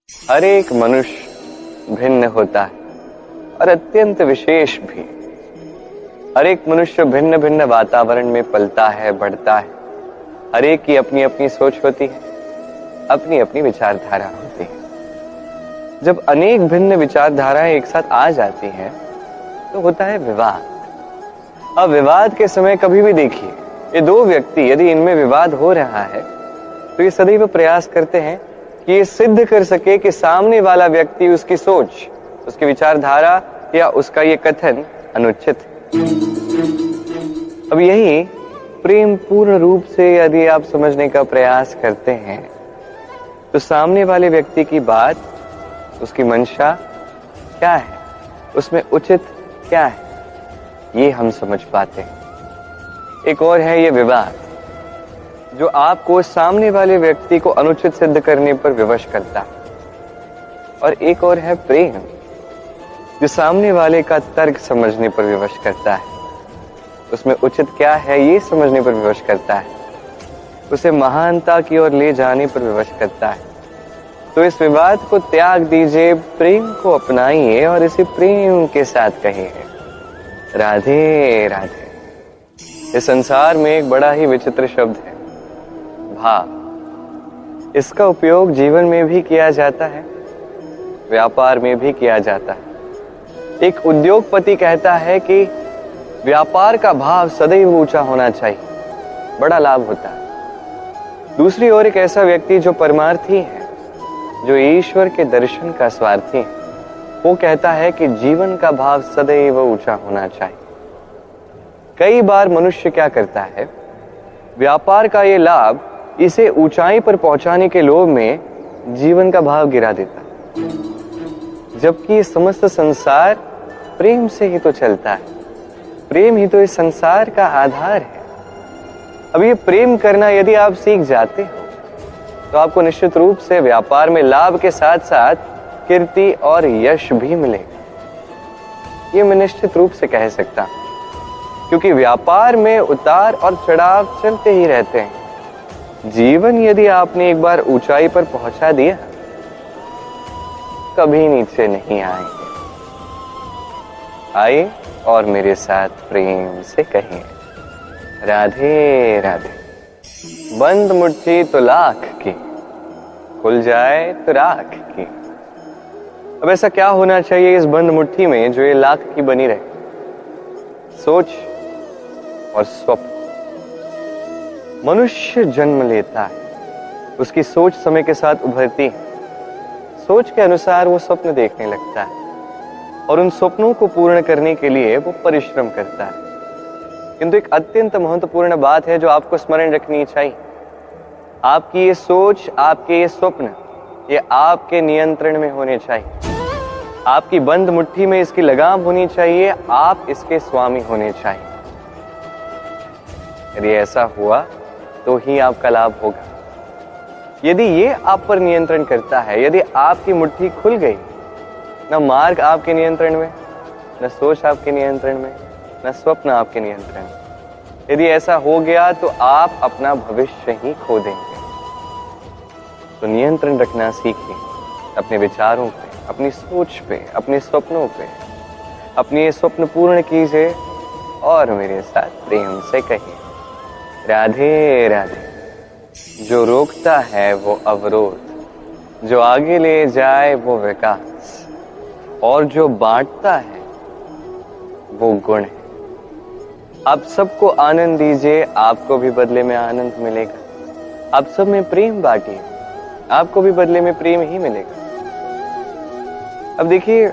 हर एक मनुष्य भिन्न होता है और अत्यंत विशेष भी। हर एक मनुष्य भिन्न भिन्न वातावरण में पलता है, बढ़ता है। हर एक की अपनी अपनी सोच होती है, अपनी अपनी विचारधारा होती है। जब अनेक भिन्न विचारधाराएं एक साथ आ जाती हैं तो होता है विवाद। अब विवाद के समय कभी भी देखिए, ये दो व्यक्ति यदि इनमें विवाद हो रहा है तो ये सदैव प्रयास करते हैं कि ये सिद्ध कर सके कि सामने वाला व्यक्ति, उसकी सोच, उसकी विचारधारा या उसका ये कथन अनुचित है। अब यही प्रेम पूर्ण रूप से यदि आप समझने का प्रयास करते हैं तो सामने वाले व्यक्ति की बात, उसकी मंशा क्या है, उसमें उचित क्या है, ये हम समझ पाते हैं। एक और है ये विवाद जो आपको सामने वाले व्यक्ति को अनुचित सिद्ध करने पर विवश करता है। और एक और है प्रेम जो सामने वाले का तर्क समझने पर विवश करता है, उसमें उचित क्या है ये समझने पर विवश करता है, उसे महानता की ओर ले जाने पर विवश करता है। तो इस विवाद को त्याग दीजिए, प्रेम को अपनाइए और इसे प्रेम के साथ कहिए, राधे राधे। इस संसार में एक बड़ा ही विचित्र शब्द है, भाव। इसका उपयोग जीवन में भी किया जाता है, व्यापार में भी किया जाता है। एक उद्योगपति कहता है कि व्यापार का भाव सदैव ऊंचा होना चाहिए, बड़ा लाभ होता है। दूसरी ओर एक ऐसा व्यक्ति जो परमार्थी है, जो ईश्वर के दर्शन का स्वार्थी है, वो कहता है कि जीवन का भाव सदैव ऊंचा होना चाहिए। कई बार मनुष्य क्या करता है, व्यापार का ये लाभ इसे ऊंचाई पर पहुंचाने के लोभ में जीवन का भाव गिरा देता, जबकि समस्त संसार प्रेम से ही तो चलता है। प्रेम ही तो इस संसार का आधार है। अब ये प्रेम करना यदि आप सीख जाते हो तो आपको निश्चित रूप से व्यापार में लाभ के साथ साथ कीर्ति और यश भी मिलेगा। ये मैं निश्चित रूप से कह सकता हूं, क्योंकि व्यापार में उतार और चढ़ाव चलते ही रहते हैं। जीवन यदि आपने एक बार ऊंचाई पर पहुंचा दिया, कभी नीचे नहीं आएंगे। आइए और मेरे साथ प्रेम से कहें, राधे राधे। बंद मुट्ठी तो लाख की, खुल जाए तो राख की। अब ऐसा क्या होना चाहिए इस बंद मुट्ठी में जो ये लाख की बनी रहे? सोच और स्वप्न। मनुष्य जन्म लेता है, उसकी सोच समय के साथ उभरती है। सोच के अनुसार वो स्वप्न देखने लगता है और उन स्वप्नों को पूर्ण करने के लिए वो परिश्रम करता है। किंतु एक अत्यंत महत्वपूर्ण बात है जो आपको स्मरण रखनी चाहिए। आपकी ये सोच, आपके ये स्वप्न, ये आपके नियंत्रण में होने चाहिए। आपकी बंद मुट्ठी में इसकी लगाम होनी चाहिए, आप इसके स्वामी होने चाहिए। यदि ऐसा हुआ तो ही आपका लाभ होगा। यदि ये आप पर नियंत्रण करता है, यदि आपकी मुट्ठी खुल गई, न मार्ग आपके नियंत्रण में, न सोच आपके नियंत्रण में, न स्वप्न आपके नियंत्रण में, यदि ऐसा हो गया तो आप अपना भविष्य ही खो देंगे। तो नियंत्रण रखना सीखिए अपने विचारों पे, अपनी सोच पे, अपने स्वप्नों पे। अपने स्वप्न पूर्ण कीजिए और मेरे साथ प्रेम से कहिए, राधे राधे। जो रोकता है वो अवरोध, जो आगे ले जाए वो विकास, और जो बांटता है वो गुण है। आप सबको आनंद दीजिए, आपको भी बदले में आनंद मिलेगा। आप सब में प्रेम बांटिए, आपको भी बदले में प्रेम ही मिलेगा। अब देखिए,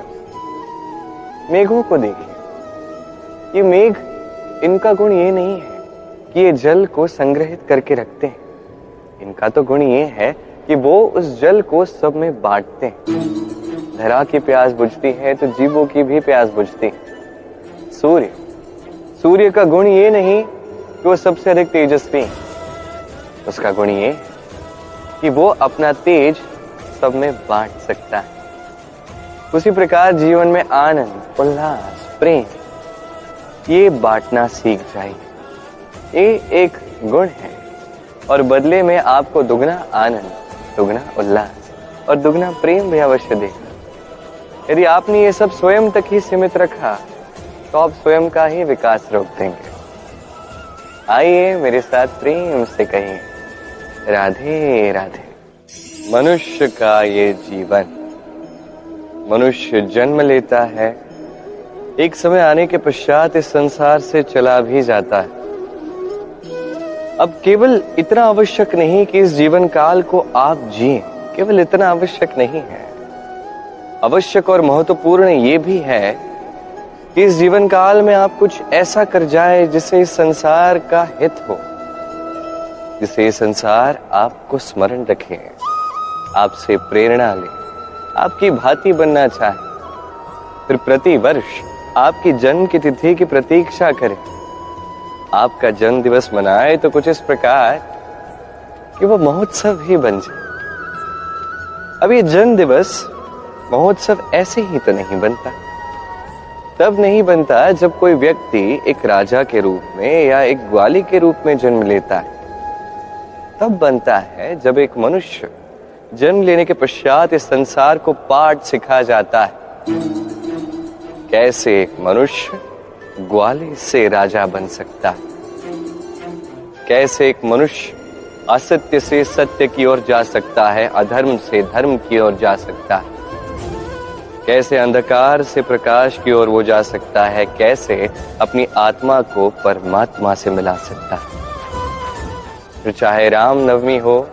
मेघों को देखिए। ये मेघ, इनका गुण ये नहीं है कि ये जल को संग्रहित करके रखते हैं। इनका तो गुण ये है कि वो उस जल को सब में बांटते हैं। धरा की प्यास बुझती है तो जीवों की भी प्यास बुझती है। सूर्य का गुण ये नहीं कि वो सबसे अधिक तेजस्वी है। उसका गुण ये है कि वो अपना तेज सब में बांट सकता है। उसी प्रकार जीवन में आनंद, उल्लास, प्रेम, ये बांटना सीख जाइए। ये एक गुण है और बदले में आपको दुगना आनंद, दुगना उल्लास और दुगना प्रेम भी अवश्य देगा। यदि आपने ये सब स्वयं तक ही सीमित रखा तो आप स्वयं का ही विकास रोक देंगे। आइए मेरे साथ प्रेम से कहिए, राधे राधे। मनुष्य का ये जीवन, मनुष्य जन्म लेता है, एक समय आने के पश्चात इस संसार से चला भी जाता है। अब केवल इतना आवश्यक नहीं कि इस जीवन काल को आप जिएं, केवल इतना आवश्यक नहीं है। आवश्यक और महत्वपूर्ण ये भी है कि इस जीवन काल में आप कुछ ऐसा कर जाए जिससे इस संसार का हित हो, जिससे ये संसार आपको स्मरण रखे, आपसे प्रेरणा ले, आपकी भांति बनना चाहे, फिर प्रति वर्ष आपकी जन्म की तिथि की प्रतीक्षा करे, आपका जन्म दिवस मनाए तो कुछ इस प्रकार कि वो महोत्सव ही बन जाए। अब ये जन्म दिवस महोत्सव ऐसे ही तो नहीं बनता। तब नहीं बनता जब कोई व्यक्ति एक राजा के रूप में या एक ग्वाली के रूप में जन्म लेता है। तब बनता है जब एक मनुष्य जन्म लेने के पश्चात इस संसार को पाठ सिखा जाता है, कैसे एक मनुष्य ग्वाली से राजा बन सकता है, कैसे एक मनुष्य असत्य से सत्य की ओर जा सकता है, अधर्म से धर्म की ओर जा सकता है, कैसे अंधकार से प्रकाश की ओर वो जा सकता है, कैसे अपनी आत्मा को परमात्मा से मिला सकता है। तो चाहे राम नवमी हो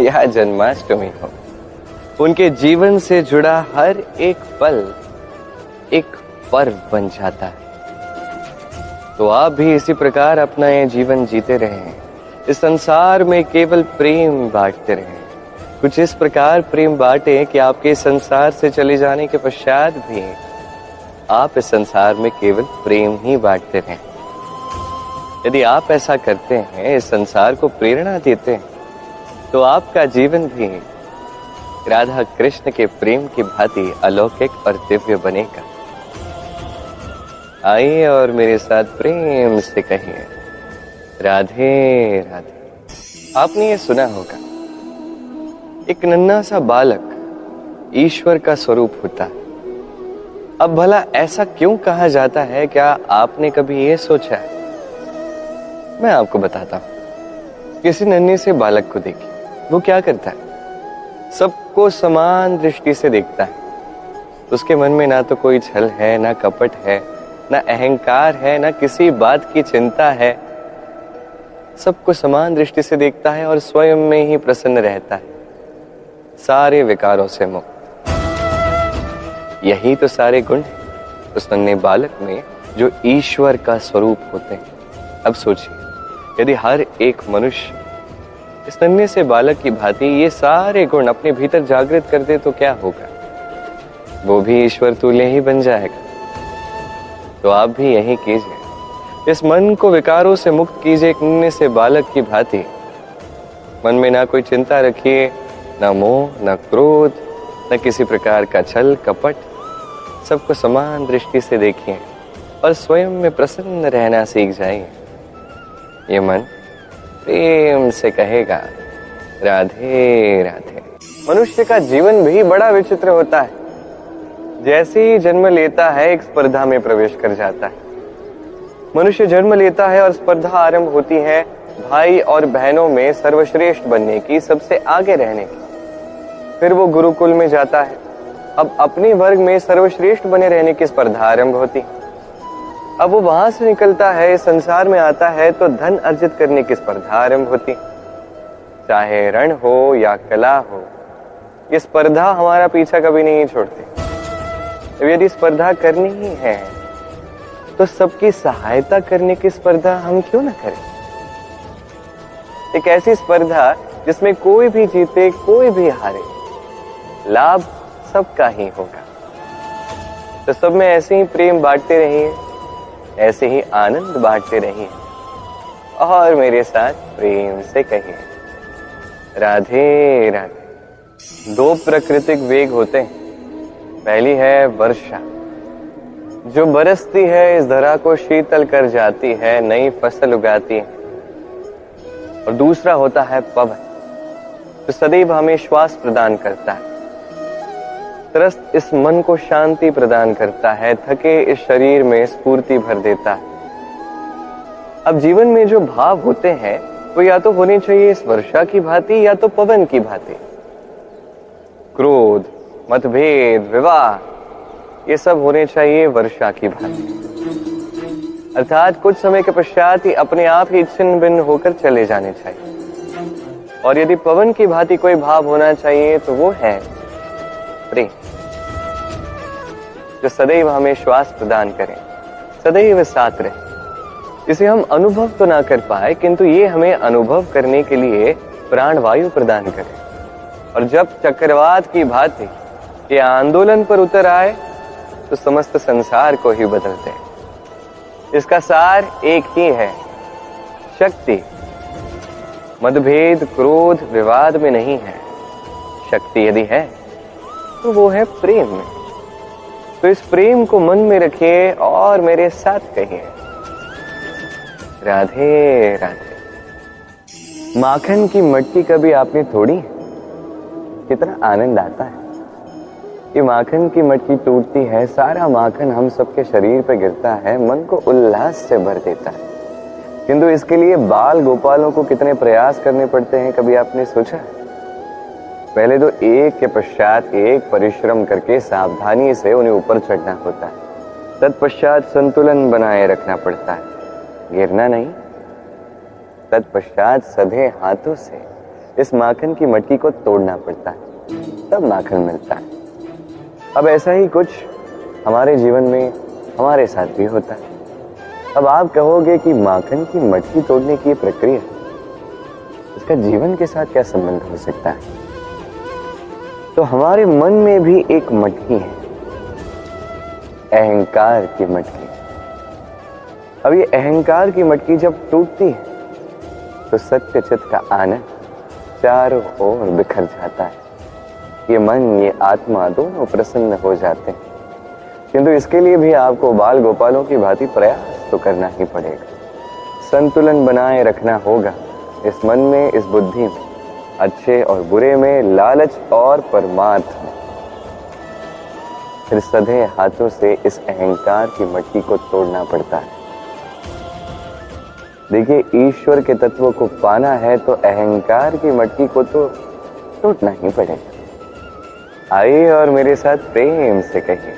या जन्माष्टमी हो, उनके जीवन से जुड़ा हर एक पल एक पर्व बन जाता है। तो आप भी इसी प्रकार अपना ये जीवन जीते रहें, इस संसार में केवल प्रेम बांटते रहें। कुछ इस प्रकार प्रेम बांटे कि आपके संसार से चले जाने के पश्चात भी आप इस संसार में केवल प्रेम ही बांटते रहें। यदि आप ऐसा करते हैं, इस संसार को प्रेरणा देते हैं, तो आपका जीवन भी राधा कृष्ण के प्रेम की भांति अलौकिक और दिव्य बनेगा। आइए और मेरे साथ प्रेम से कहिए, राधे राधे। आपने ये सुना होगा, एक नन्हा सा बालक ईश्वर का स्वरूप होता है। अब भला ऐसा क्यों कहा जाता है? क्या आपने कभी ये सोचा है? मैं आपको बताता हूं। किसी नन्हे से बालक को देखिए, वो क्या करता है? सबको समान दृष्टि से देखता है। उसके मन में ना तो कोई छल है, ना कपट है, ना अहंकार है, ना किसी बात की चिंता है। सबको समान दृष्टि से देखता है और स्वयं में ही प्रसन्न रहता है, सारे विकारों से मुक्त। यही तो सारे गुण हैं उस नन्हे बालक में जो ईश्वर का स्वरूप होते हैं। अब सोचिए, यदि हर एक मनुष्य इस नन्हे से बालक की भांति ये सारे गुण अपने भीतर जागृत कर दे तो क्या होगा? वो भी ईश्वर तुल्य ही बन जाएगा। तो आप भी यही कीजिए, इस मन को विकारों से मुक्त कीजिए, एक नन्हे से बालक की भांति। मन में ना कोई चिंता रखिए, ना मोह, ना क्रोध, न किसी प्रकार का छल कपट। सबको समान दृष्टि से देखिए और स्वयं में प्रसन्न रहना सीख जाइए। ये मन प्रेम से कहेगा, राधे राधे। मनुष्य का जीवन भी बड़ा विचित्र होता है। जैसे ही जन्म लेता है, एक स्पर्धा में प्रवेश कर जाता है। मनुष्य जन्म लेता है और स्पर्धा आरंभ होती है भाई और बहनों में सर्वश्रेष्ठ बनने की, सबसे आगे रहने की। फिर वो गुरुकुल में जाता है। अब अपने वर्ग में सर्वश्रेष्ठ बने रहने की स्पर्धा आरंभ होती। अब वो वहां से निकलता है, इस संसार में आता है तो धन अर्जित करने की स्पर्धा आरंभ होती। चाहे रण हो या कला हो, ये स्पर्धा हमारा पीछा कभी नहीं छोड़ती। अब यदि स्पर्धा करनी ही है तो सबकी सहायता करने की स्पर्धा हम क्यों ना करें? एक ऐसी स्पर्धा जिसमें कोई भी जीते कोई भी हारे, लाभ सबका ही होगा। तो सब में ऐसे ही प्रेम बांटते रहिए, ऐसे ही आनंद बांटते रहिए और मेरे साथ प्रेम से कहिए, राधे राधे। दो प्राकृतिक वेग होते हैं। पहली है वर्षा, जो बरसती है, इस धरा को शीतल कर जाती है, नई फसल उगाती है। और दूसरा होता है पवन, जो सदैव हमें श्वास प्रदान करता है, त्रस्त इस मन को शांति प्रदान करता है, थके इस शरीर में स्फूर्ति भर देता है। अब जीवन में जो भाव होते हैं वो या तो होने चाहिए इस वर्षा की भांति या तो पवन की भांति। क्रोध, मतभेद, विवाह, ये सब होने चाहिए वर्षा की भांति, अर्थात कुछ समय के पश्चात ही अपने आप ही छिन्न भिन्न होकर चले जाने चाहिए। और यदि पवन की भांति कोई भाव होना चाहिए तो वो है प्रेम, जो सदैव हमें श्वास प्रदान करे, सदैव साथ रहे, जिसे हम अनुभव तो ना कर पाए किंतु ये हमें अनुभव करने के लिए प्राणवायु प्रदान करे। और जब चक्रवात की भांति ये आंदोलन पर उतर आए तो समस्त संसार को ही बदल दे। इसका सार एक ही है, शक्ति। मतभेद, क्रोध, विवाद में नहीं है। शक्ति यदि है तो वो है प्रेम में। तो इस प्रेम को मन में रखिए और मेरे साथ कहिए, राधे राधे। माखन की मटकी कभी आपने तोड़ी? कितना आनंद आता है। ये माखन की मटकी टूटती है, सारा माखन हम सबके शरीर पे गिरता है, मन को उल्लास से भर देता है। किंतु इसके लिए बाल गोपालों को कितने प्रयास करने पड़ते हैं, कभी आपने सोचा? पहले तो एक के पश्चात एक परिश्रम करके सावधानी से उन्हें ऊपर चढ़ना होता है, तत्पश्चात संतुलन बनाए रखना पड़ता है, गिरना नहीं। तत्पश्चात सधे हाथों से इस माखन की मटकी को तोड़ना पड़ता है, तब माखन मिलता है। अब ऐसा ही कुछ हमारे जीवन में हमारे साथ भी होता है। अब आप कहोगे कि माखन की मटकी तोड़ने की प्रक्रिया, इसका जीवन के साथ क्या संबंध हो सकता है? तो हमारे मन में भी एक मटकी है, अहंकार की मटकी। अब ये अहंकार की मटकी जब टूटती है तो सत्य चित का आनंद चारों ओर बिखर जाता है। ये मन, ये आत्मा दोनों प्रसन्न हो जाते हैं। किंतु इसके लिए भी आपको बाल गोपालों की भांति प्रयास तो करना ही पड़ेगा। संतुलन बनाए रखना होगा इस मन में, इस बुद्धि में, अच्छे और बुरे में, लालच और परमार्थ में। फिर सधे हाथों से इस अहंकार की मटकी को तोड़ना पड़ता है। देखिए, ईश्वर के तत्वों को पाना है तो अहंकार की मटकी को तो टूटना ही पड़ेगा। आइए और मेरे साथ प्रेम से कहिए,